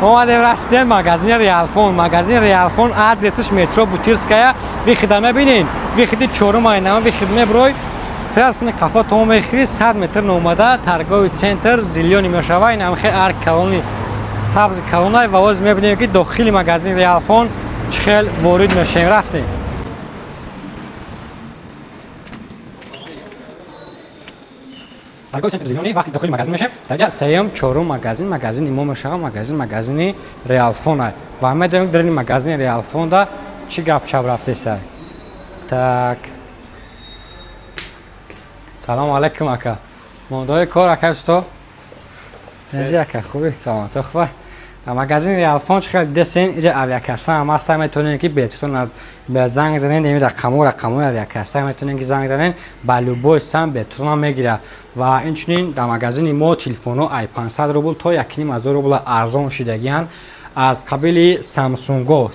اومدیم رسیدیم مغازه ریالفون. مغازه ریالفون آدرسش مترو بوتیرسکایا. بیخدمه ببینین. بیخدی چهارم آینه بیخدمه بروی. سیاسن کافه توم بخری 100 متر نومده ترگوی سنتر زیلیونی میشوه. این هم خیلی ارک کلونی سبز کلونای و از میبینیم که داخل مغازه ریالفون چخیل وارد میشیم. رفتیم. ترگوی سنتر زیلیونی وقتی داخل مغازه میشیم درجه سیام چهارم مغازه ایمام شاه مغازه ریالفون و همه داریم در این مغازه ریالفون دا چی گپ چپ رفته سر. تاک سلام علیکم اکا. موضوع کار اکا استو؟ اینجا اکا خوبی سلامت خوبه. مغازه ریالفون خیلی دستین اینجا اویاکاسه هم هست. میتونین که بهتون به زنگ زنین این رقمو اویاکاسه میتونین که زنگ زنین بالوبوی سم بهتون هم میگیره و اینچنین در مغازه ما تلفن‌ها آی 500 روبل تا 1.5 روبل ارزان شدگیان از قبیل سامسونگو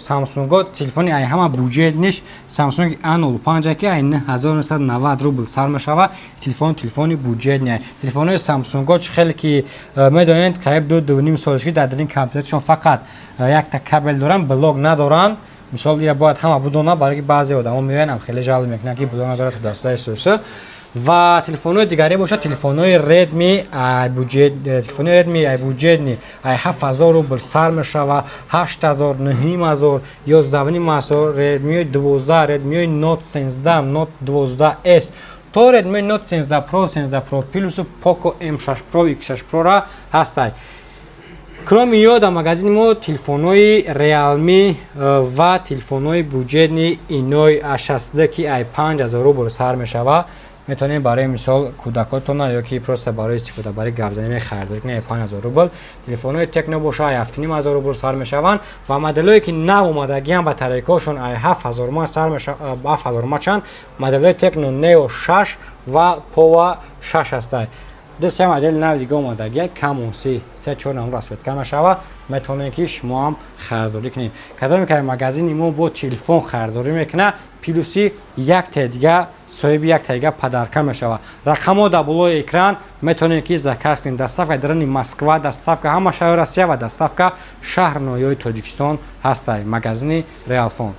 تلفنی ای همه بودجه نیش سامسونگ A05 که این 1990 روبل سر میشوه. تلفنی بودجه نه. تلفن‌های سامسونگو خیلی که میدونید قریب 2.5 سالش که در این کامپیوترشون فقط یک تا کابل دارن بلاگ ندارن. مثال دیگه باید همه بدونه برای بعضی آدما میبینم خیلی جالب میکنه که بدونه داره تو دستای سوسه و تلفن‌های دیگری باشه تلفن‌های ردمی ای بودجه نی ای 7000 روبل سر میشوه 8000 9000 11.5 ردمی 12 ردمی نوت 13 نوت 12 اس تو ردمی نوت 13 پرو پلوس پوکو M6 پرو X6 پرو را هسته. کروم یاد مغازه ما تلفن‌های ریالمی و تلفن‌های بودجه نی اینوی A60 که ای 5000 روبل سر میشوه. میتونید برای مثال کودکاتون یا کی پروسه برای استفاده برای گپ‌زنی خرید کنید 5000 روبل. تلفن‌های تکنو باشه 7500 روبل سر میشوند و مدل‌هایی که نو اومدگیان با طریقشون 7000 ما سر میشه 7000 ما چند مدل‌های تکنو نیو 6 و پوا 6 هستند. دو سه مدل نو دیگه اومدگی کامون 3 نمبر رسمیت کم شوه میتونید که شما هم خریداری کنید. کدام که مغازه ما با تلفن خریداری میکنه پلوسی یک تا دیگه صاحب یک تا دیگه پدرکم میشوه. رقم در بالای اکران میتونید که زکاس کنید. دستافک در مسکو دستافک همه شهر روسیه و دستافک شهر نویای تاجیکستان هست. مغازه ریالفون.